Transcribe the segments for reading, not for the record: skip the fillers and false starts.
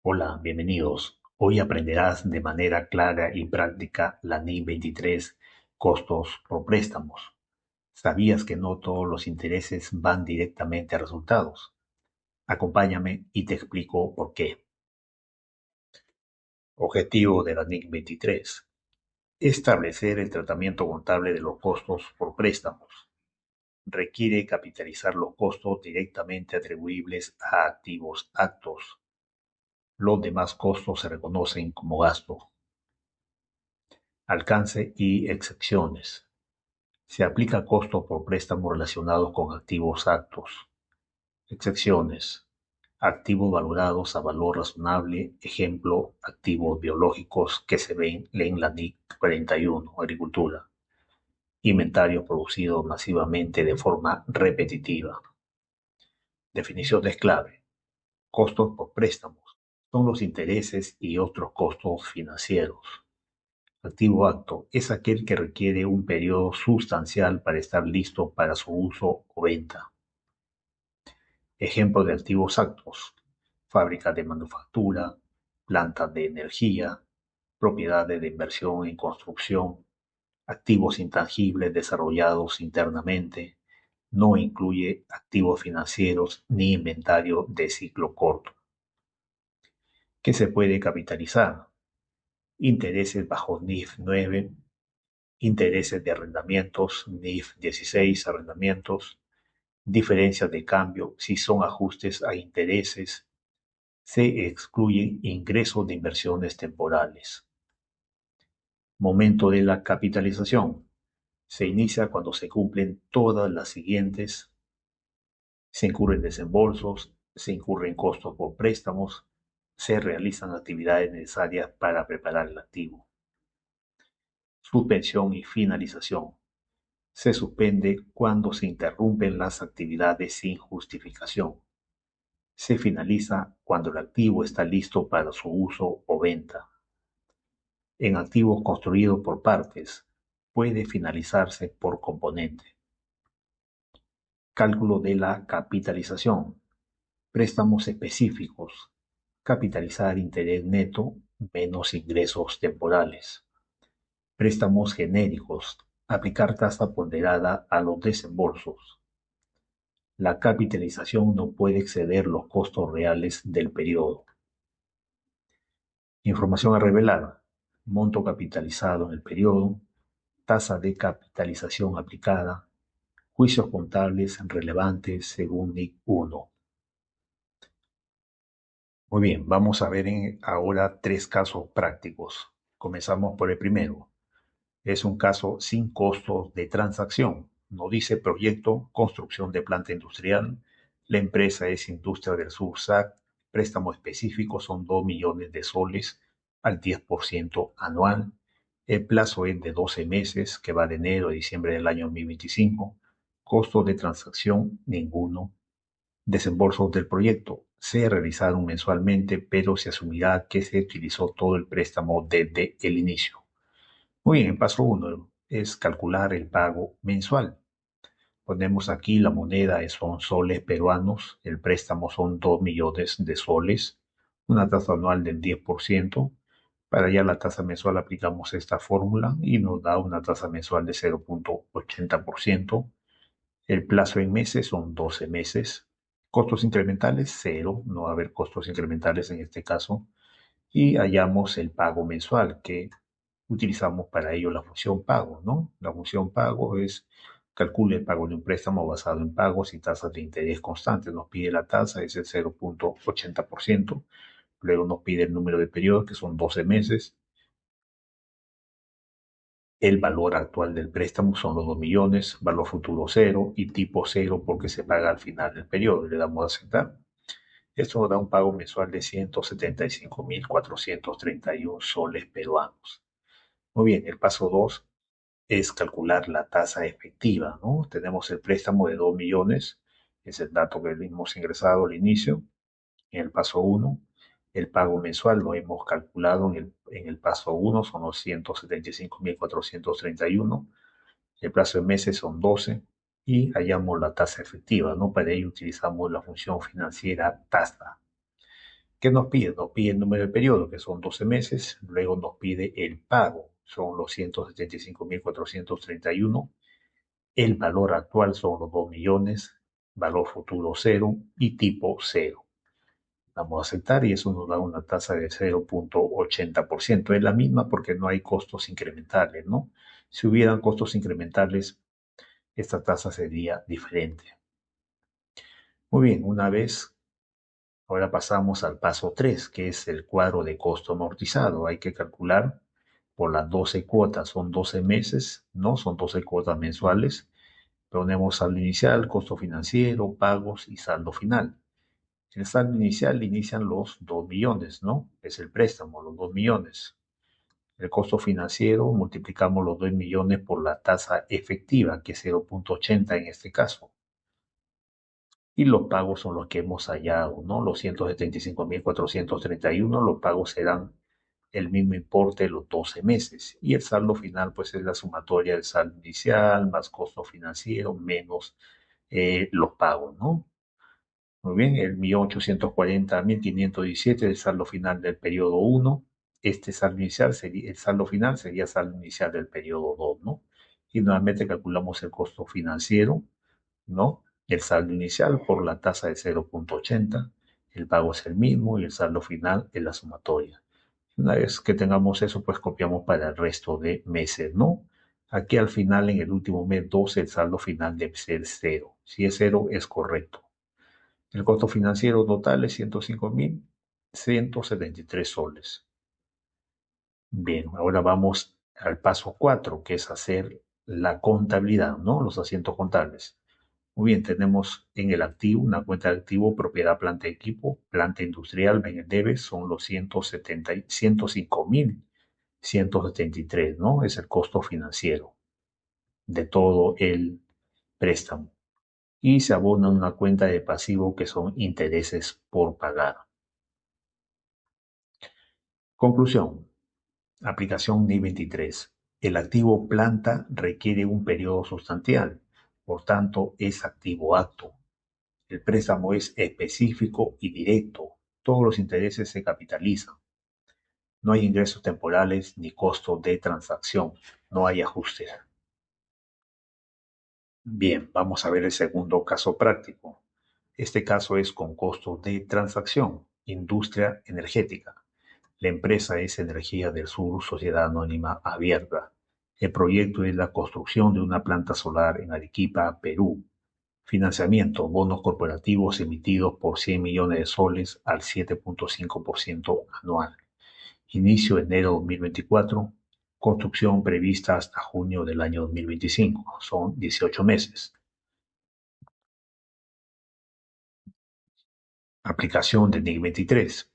Hola, bienvenidos. Hoy aprenderás de manera clara y práctica la NI 23, costos por préstamos. ¿Sabías que no todos los intereses van directamente a resultados? Acompáñame y te explico por qué. Objetivo de la NIC 23. Establecer el tratamiento contable de los costos por préstamos. Requiere capitalizar los costos directamente atribuibles a activos actos. Los demás costos se reconocen como gasto. Alcance y excepciones. Se aplica costo por préstamos relacionados con activos actos. Excepciones. Activos valorados a valor razonable, ejemplo, activos biológicos que se ven en la NIC 41, agricultura. Inventario producido masivamente de forma repetitiva. Definiciones clave. Costos por préstamos. Son los intereses y otros costos financieros. Activo acto es aquel que requiere un periodo sustancial para estar listo para su uso o venta. Ejemplo de activos actos: fábricas de manufactura, plantas de energía, propiedades de inversión en construcción, activos intangibles desarrollados internamente. No incluye activos financieros ni inventario de ciclo corto. ¿Qué se puede capitalizar? Intereses bajo NIF 9, intereses de arrendamientos, NIF 16, arrendamientos, diferencias de cambio, si son ajustes a intereses, se excluyen ingresos de inversiones temporales. Momento de la capitalización. Se inicia cuando se cumplen todas las siguientes: se incurren desembolsos, se incurren costos por préstamos, se realizan actividades necesarias para preparar el activo. Suspensión y finalización. Se suspende cuando se interrumpen las actividades sin justificación. Se finaliza cuando el activo está listo para su uso o venta. En activos construidos por partes, puede finalizarse por componente. Cálculo de la capitalización. Préstamos específicos. Capitalizar interés neto menos ingresos temporales. Préstamos genéricos. Aplicar tasa ponderada a los desembolsos. La capitalización no puede exceder los costos reales del periodo. Información a revelar: monto capitalizado en el periodo, tasa de capitalización aplicada, juicios contables relevantes según NIC 1. Muy bien, vamos a ver ahora tres casos prácticos. Comenzamos por el primero. Es un caso sin costos de transacción. No dice proyecto, construcción de planta industrial. La empresa es Industria del Sur SAC. Préstamo específico son 2 millones de soles al 10% anual. El plazo es de 12 meses, que va de enero a diciembre del año 2025. Costos de transacción, ninguno. Desembolsos del proyecto se realizaron mensualmente, pero se asumirá que se utilizó todo el préstamo desde el inicio. Muy bien, el paso 1 es calcular el pago mensual. Ponemos aquí la moneda, son soles peruanos, el préstamo son 2 millones de soles, una tasa anual del 10%. Para ya la tasa mensual aplicamos esta fórmula y nos da una tasa mensual de 0,80%. El plazo en meses son 12 meses. Costos incrementales, cero, no va a haber costos incrementales en este caso. Y hallamos el pago mensual, que utilizamos para ello la función pago, ¿no? La función pago es: calcule el pago de un préstamo basado en pagos y tasas de interés constantes. Nos pide la tasa, es el 0,80%. Luego nos pide el número de periodos, que son 12 meses. El valor actual del préstamo son los 2 millones, valor futuro cero y tipo cero porque se paga al final del periodo. Le damos a aceptar. Esto nos da un pago mensual de 175.431 soles peruanos. Muy bien, el paso 2 es calcular la tasa efectiva, ¿no? Tenemos el préstamo de 2 millones, es el dato que hemos ingresado al inicio. En el paso 1, el pago mensual lo hemos calculado en el paso 1, son los 175.431. El plazo de meses son 12 y hallamos la tasa efectiva, ¿no? Para ello utilizamos la función financiera tasa. ¿Qué nos pide? Nos pide el número de periodo, que son 12 meses, luego nos pide el pago, son los 175.431, el valor actual son los 2 millones, valor futuro cero y tipo cero. Vamos a aceptar y eso nos da una tasa de 0.80%. Es la misma porque no hay costos incrementales, ¿no? Si hubieran costos incrementales, esta tasa sería diferente. Muy bien, ahora pasamos al paso 3, que es el cuadro de costo amortizado. Hay que calcular por las 12 cuotas, son 12 meses, ¿no? Son 12 cuotas mensuales. Ponemos saldo inicial, costo financiero, pagos y saldo final. El saldo inicial inician los 2 millones, ¿no? Es el préstamo, los 2 millones. El costo financiero multiplicamos los 2 millones por la tasa efectiva, que es 0.80 en este caso. Y los pagos son los que hemos hallado, ¿no? Los 175.431, los pagos serán el mismo importe de los 12 meses. Y el saldo final, pues es la sumatoria del saldo inicial más costo financiero menos los pagos, ¿no? Muy bien, el 1.840.517 el saldo final del periodo 1. Este saldo inicial sería, el saldo final sería saldo inicial del periodo 2, ¿no? Y nuevamente calculamos el costo financiero, ¿no? El saldo inicial por la tasa de 0.80, el pago es el mismo y el saldo final es la sumatoria. Una vez que tengamos eso, pues copiamos para el resto de meses, ¿no? Aquí al final, en el último mes 12, el saldo final debe ser cero. Si es cero, es correcto. El costo financiero total es 105.173 soles. Bien, ahora vamos al paso 4, que es hacer la contabilidad, ¿no? Los asientos contables. Muy bien, tenemos en el activo, una cuenta de activo, propiedad, planta y equipo, planta industrial, debe, son los 105.173, ¿no? Es el costo financiero de todo el préstamo. Y se abona una cuenta de pasivo que son intereses por pagar. Conclusión. Aplicación NI 23. El activo planta requiere un periodo sustancial, por tanto es activo acto. El préstamo es específico y directo. Todos los intereses se capitalizan. No hay ingresos temporales ni costo de transacción. No hay ajustes. Bien, vamos a ver el segundo caso práctico. Este caso es con costo de transacción. Industria energética. La empresa es Energía del Sur, Sociedad Anónima Abierta. El proyecto es la construcción de una planta solar en Arequipa, Perú. Financiamiento, bonos corporativos emitidos por 100 millones de soles al 7.5% anual. Inicio enero 2024. Construcción prevista hasta junio del año 2025. Son 18 meses. Aplicación de NIC 23.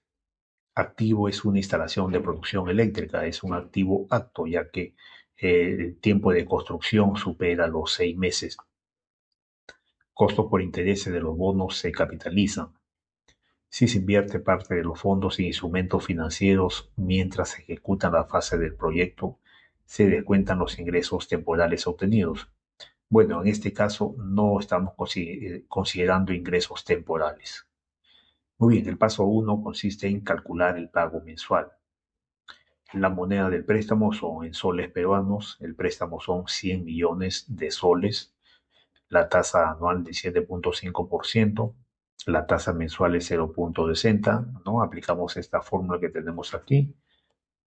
Activo es una instalación de producción eléctrica, es un activo acto, ya que el tiempo de construcción supera los 6 meses. Costos por intereses de los bonos se capitalizan. Si se invierte parte de los fondos en instrumentos financieros mientras se ejecuta la fase del proyecto, se descuentan los ingresos temporales obtenidos. Bueno, en este caso no estamos considerando ingresos temporales. Muy bien, el paso 1 consiste en calcular el pago mensual. La moneda del préstamo son en soles peruanos, el préstamo son 100 millones de soles, la tasa anual de 7.5%, la tasa mensual es 0.60, ¿no? Aplicamos esta fórmula que tenemos aquí,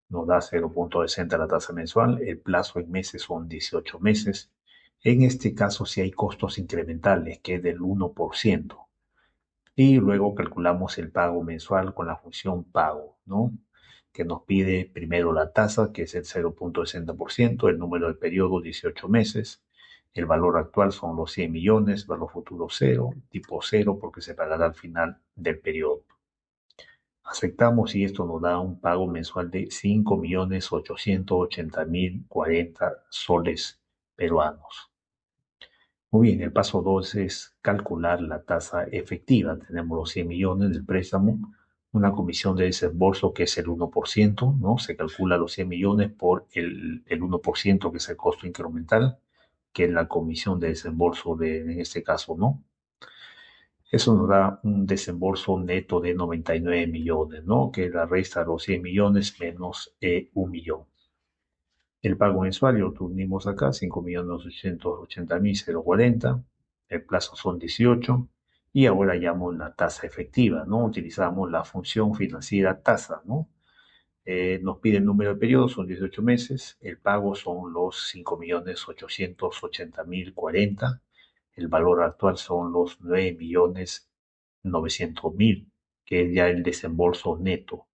nos da 0.60 la tasa mensual, el plazo en meses son 18 meses. En este caso, si hay costos incrementales, que es del 1%. Y luego calculamos el pago mensual con la función pago, ¿no? Que nos pide primero la tasa, que es el 0.60%, el número de periodo 18 meses, el valor actual son los 100 millones, valor futuro cero, tipo cero porque se pagará al final del periodo. Aceptamos y esto nos da un pago mensual de 5.880.040 soles peruanos. Muy bien, el paso 2 es calcular la tasa efectiva. Tenemos los 100 millones del préstamo, una comisión de desembolso que es el 1%, ¿no? Se calcula los 100 millones por el 1%, que es el costo incremental, que es la comisión de desembolso en este caso, ¿no? Eso nos da un desembolso neto de 99 millones, ¿no? Que la resta los 100 millones menos 1 millón. El pago mensual, lo tuvimos acá, 5.880.040. El plazo son 18. Y ahora hallamos la tasa efectiva, ¿no? Utilizamos la función financiera tasa, ¿no? Nos pide el número de periodos, son 18 meses. El pago son los 5.880.040. El valor actual son los 9.900.000, que es ya el desembolso neto.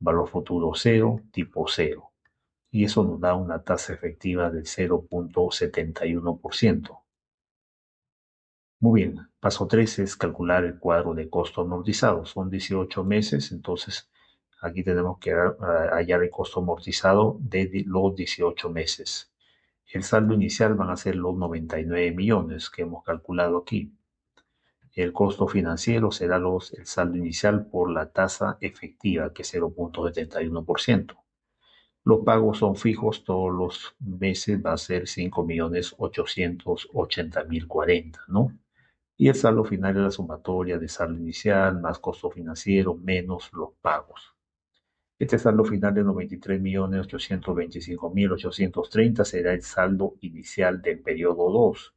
Valor futuro cero, tipo cero. Y eso nos da una tasa efectiva del 0.71%. Muy bien, paso 3 es calcular el cuadro de costo amortizado. Son 18 meses, entonces aquí tenemos que hallar el costo amortizado de los 18 meses. El saldo inicial van a ser los 99 millones que hemos calculado aquí. El costo financiero será el saldo inicial por la tasa efectiva, que es 0.71%. Los pagos son fijos todos los meses, va a ser 5.880.040, ¿no? Y el saldo final es la sumatoria de saldo inicial más costo financiero menos los pagos. Este saldo final de 93.825.830 será el saldo inicial del periodo 2,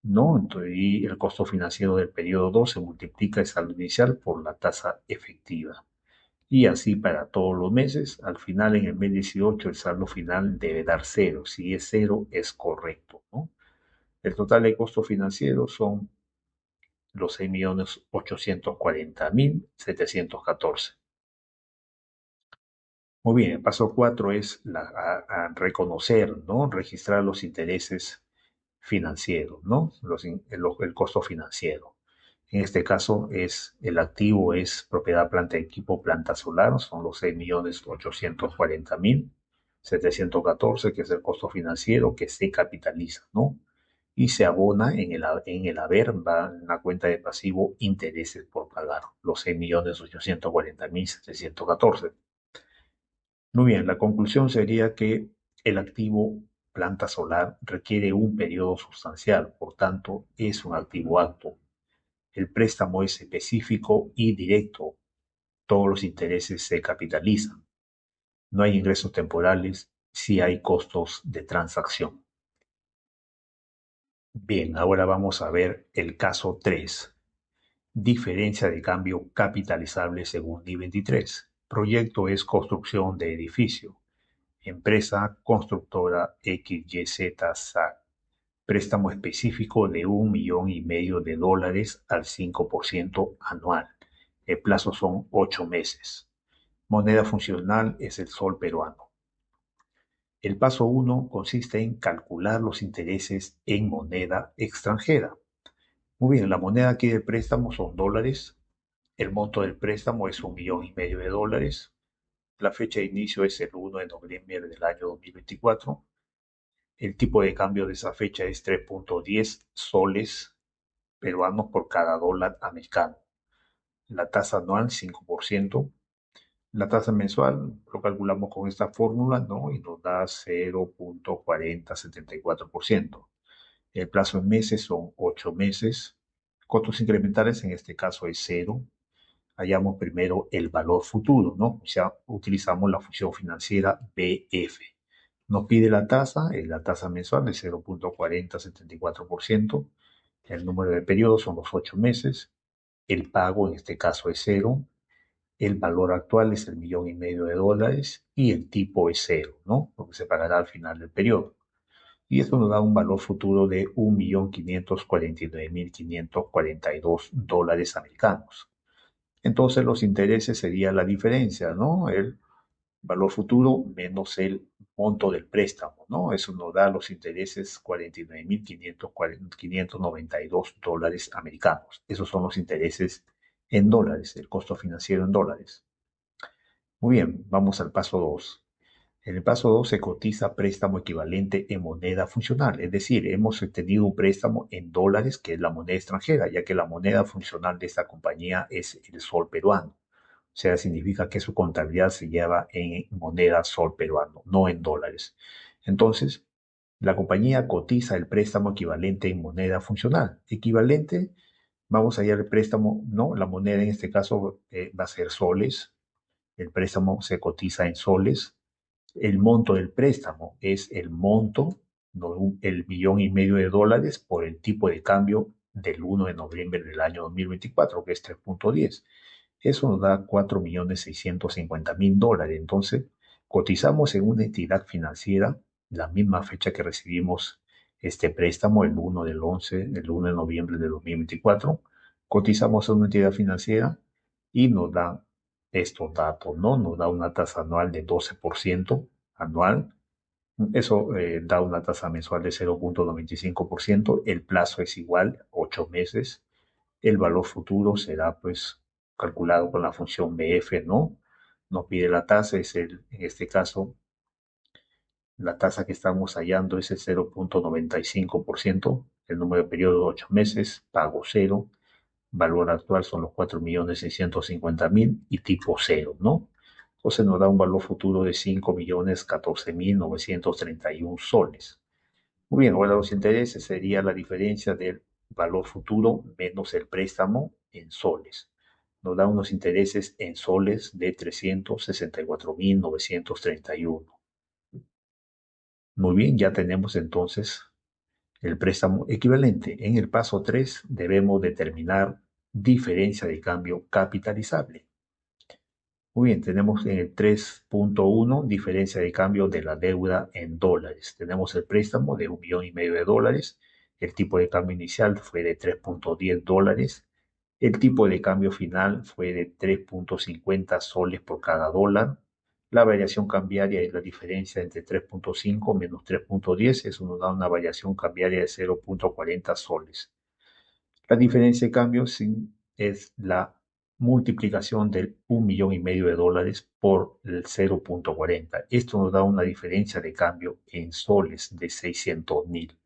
¿no? Entonces, y el costo financiero del periodo 2 se multiplica el saldo inicial por la tasa efectiva. Y así para todos los meses. Al final, en el mes 18, el saldo final debe dar cero. Si es cero, es correcto, ¿no? El total de costo financiero son los 6.840.714. Muy bien, el paso 4 es a reconocer, ¿no? Registrar los intereses financieros, ¿no? El costo financiero. En este caso el activo es propiedad, planta, equipo, planta solar, son los 6.840.714, que es el costo financiero que se capitaliza, ¿no? Y se abona en el haber, va en la cuenta de pasivo intereses por pagar, los 6.840.714. Muy bien, la conclusión sería que el activo planta solar requiere un periodo sustancial, por tanto, es un activo apto. El préstamo es específico y directo. Todos los intereses se capitalizan. No hay ingresos temporales, sí hay costos de transacción. Bien, ahora vamos a ver el caso 3. Diferencia de cambio capitalizable según I-23. Proyecto es construcción de edificio. Empresa constructora XYZ SAC. Préstamo específico de $1,500,000 al 5% anual. El plazo son 8 meses. Moneda funcional es el sol peruano. El paso 1 consiste en calcular los intereses en moneda extranjera. Muy bien, la moneda aquí del préstamo son dólares. El monto del préstamo es $1,500,000. La fecha de inicio es el 1 de noviembre del año 2024. El tipo de cambio de esa fecha es 3.10 soles peruanos por cada dólar americano. La tasa anual 5%. La tasa mensual lo calculamos con esta fórmula, ¿no? Y nos da 0.4074%. El plazo en meses son 8 meses. Costos incrementales en este caso es cero. Hallamos primero el valor futuro, ¿no? O sea, utilizamos la función financiera BF. Nos pide la tasa mensual de 0.4074%. El número de periodos son los 8 meses. El pago en este caso es cero. El valor actual es $1,500,000 y el tipo es cero, ¿no? Porque se pagará al final del periodo. Y esto nos da un valor futuro de $1,549,542 americanos. Entonces los intereses sería la diferencia, ¿no? El valor futuro menos el monto del préstamo, ¿no? Eso nos da los intereses $49,592 americanos. Esos son los intereses en dólares, el costo financiero en dólares. Muy bien, vamos al paso 2. En el paso 2 se cotiza préstamo equivalente en moneda funcional, es decir, hemos tenido un préstamo en dólares, que es la moneda extranjera, ya que la moneda funcional de esta compañía es el sol peruano. O sea, significa que su contabilidad se lleva en moneda sol peruano, no en dólares. Entonces, la compañía cotiza el préstamo equivalente en moneda funcional. Equivalente Vamos a ir al préstamo, ¿no? La moneda en este caso va a ser soles. El préstamo se cotiza en soles. El monto del préstamo es el monto, ¿no? El $1,500,000 por el tipo de cambio del 1 de noviembre del año 2024, que es 3.10. Eso nos da $4,650,000. Entonces, cotizamos en una entidad financiera la misma fecha que recibimos este préstamo, el 1 de noviembre de 2024. Cotizamos en una entidad financiera y nos da estos datos, ¿no? Nos da una tasa anual de 12% anual. Eso da una tasa mensual de 0,95%. El plazo es igual, 8 meses. El valor futuro será pues calculado con la función BF, ¿no? Nos pide la tasa, en este caso, la tasa que estamos hallando es el 0,95%, el número de periodo de 8 meses, pago cero, valor actual son los 4,650,000 y tipo cero, ¿no? Entonces nos da un valor futuro de 5,014,931 soles. Muy bien, ahora los intereses sería la diferencia del valor futuro menos el préstamo en soles. Nos da unos intereses en soles de 364,931. Muy bien, ya tenemos entonces el préstamo equivalente. En el paso 3 debemos determinar diferencia de cambio capitalizable. Muy bien, tenemos en el 3.1 diferencia de cambio de la deuda en dólares. Tenemos el préstamo de $1,500,000. El tipo de cambio inicial fue de $3.10. El tipo de cambio final fue de 3.50 soles por cada dólar. La variación cambiaria es la diferencia entre 3.5 menos 3.10. Eso nos da una variación cambiaria de 0.40 soles. La diferencia de cambio es la multiplicación del $1,500,000 por el 0.40. Esto nos da una diferencia de cambio en soles de 600,000,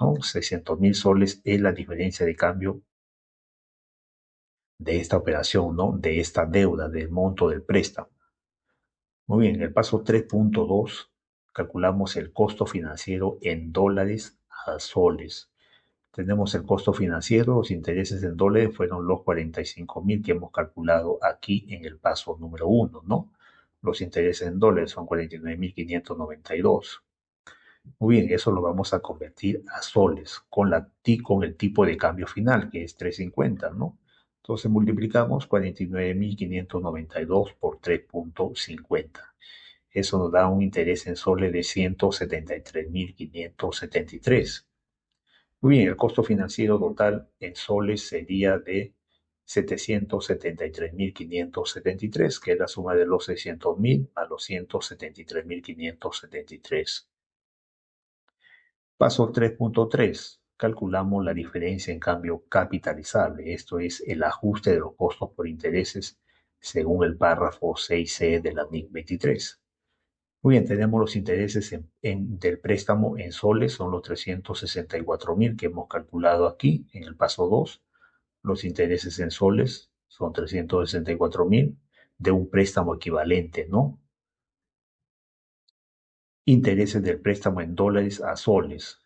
¿no? 600,000 soles es la diferencia de cambio de esta operación, ¿no? De esta deuda, del monto del préstamo. Muy bien, en el paso 3.2 calculamos el costo financiero en dólares a soles. Tenemos el costo financiero, los intereses en dólares fueron los 45,000 que hemos calculado aquí en el paso número 1, ¿no? Los intereses en dólares son 49,592. Muy bien, eso lo vamos a convertir a soles con el tipo de cambio final, que es 3.50, ¿no? Entonces multiplicamos 49,592 por 3.50. Eso nos da un interés en soles de 173,573. Muy bien, el costo financiero total en soles sería de 773,573, que es la suma de los 600,000 a los 173,573. Paso 3.3. Calculamos la diferencia en cambio capitalizable. Esto es el ajuste de los costos por intereses según el párrafo 6C de la NIC 23. Muy bien, tenemos los intereses del préstamo en soles, son los 364,000 que hemos calculado aquí en el paso 2. Los intereses en soles son 364,000 de un préstamo equivalente, ¿no? Intereses del préstamo en dólares a soles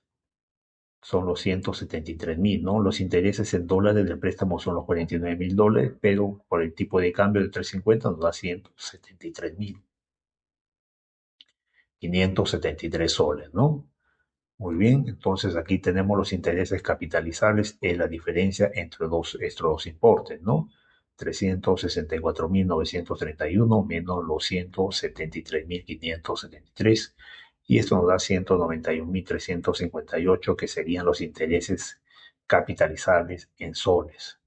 son los 173,000, ¿no? Los intereses en dólares del préstamo son los $49,000, pero por el tipo de cambio de 350 nos da 173,573 soles, ¿no? Muy bien, entonces aquí tenemos los intereses capitalizables, es la diferencia entre estos dos importes, ¿no? 364,931 menos los 173,573, y esto nos da 191,358, que serían los intereses capitalizables en soles.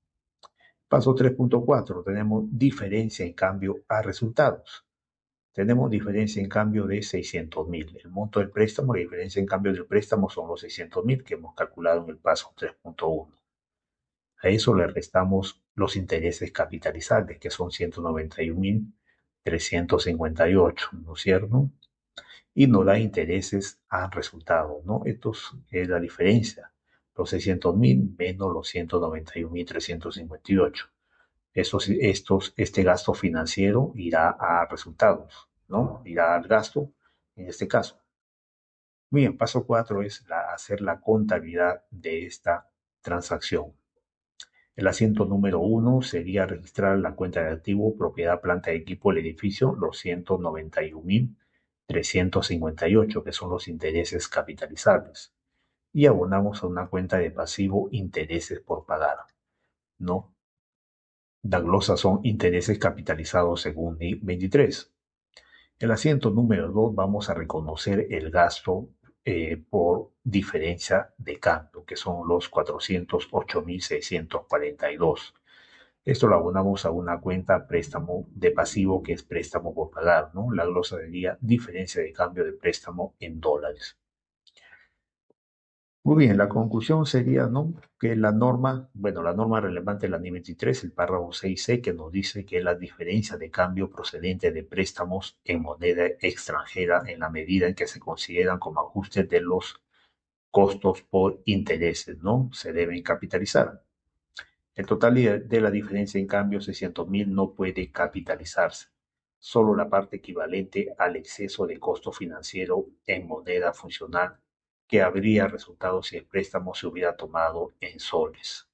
Paso 3.4, tenemos diferencia en cambio a resultados. Tenemos diferencia en cambio de 600,000. El monto del préstamo, la diferencia en cambio del préstamo son los 600,000 que hemos calculado en el paso 3.1. A eso le restamos los intereses capitalizables, que son 191,358, ¿no es cierto? Y nos da intereses a resultado, ¿no? Esto es la diferencia. Los 600,000 menos los 191,358. Este gasto financiero irá a resultados, ¿no? Irá al gasto en este caso. Muy bien, paso 4 es hacer la contabilidad de esta transacción. El asiento número uno sería registrar la cuenta de activo, propiedad, planta y equipo del edificio, los 191.358, que son los intereses capitalizables. Y abonamos a una cuenta de pasivo intereses por pagar, ¿no? La glosa son intereses capitalizados según NIC 23. El asiento número 2 vamos a reconocer el gasto por diferencia de cambio, que son los 408.642. Esto lo abonamos a una cuenta préstamo de pasivo que es préstamo por pagar, ¿no? La glosa sería diferencia de cambio de préstamo en dólares. Muy bien, la conclusión sería, ¿no? Que la norma, bueno, la norma relevante de la NI 23, el párrafo 6C, que nos dice que la diferencia de cambio procedente de préstamos en moneda extranjera en la medida en que se consideran como ajustes de los costos por intereses, ¿no? Se deben capitalizar. El total de la diferencia en cambio, 600.000, no puede capitalizarse. Solo la parte equivalente al exceso de costo financiero en moneda funcional que habría resultado si el préstamo se hubiera tomado en soles.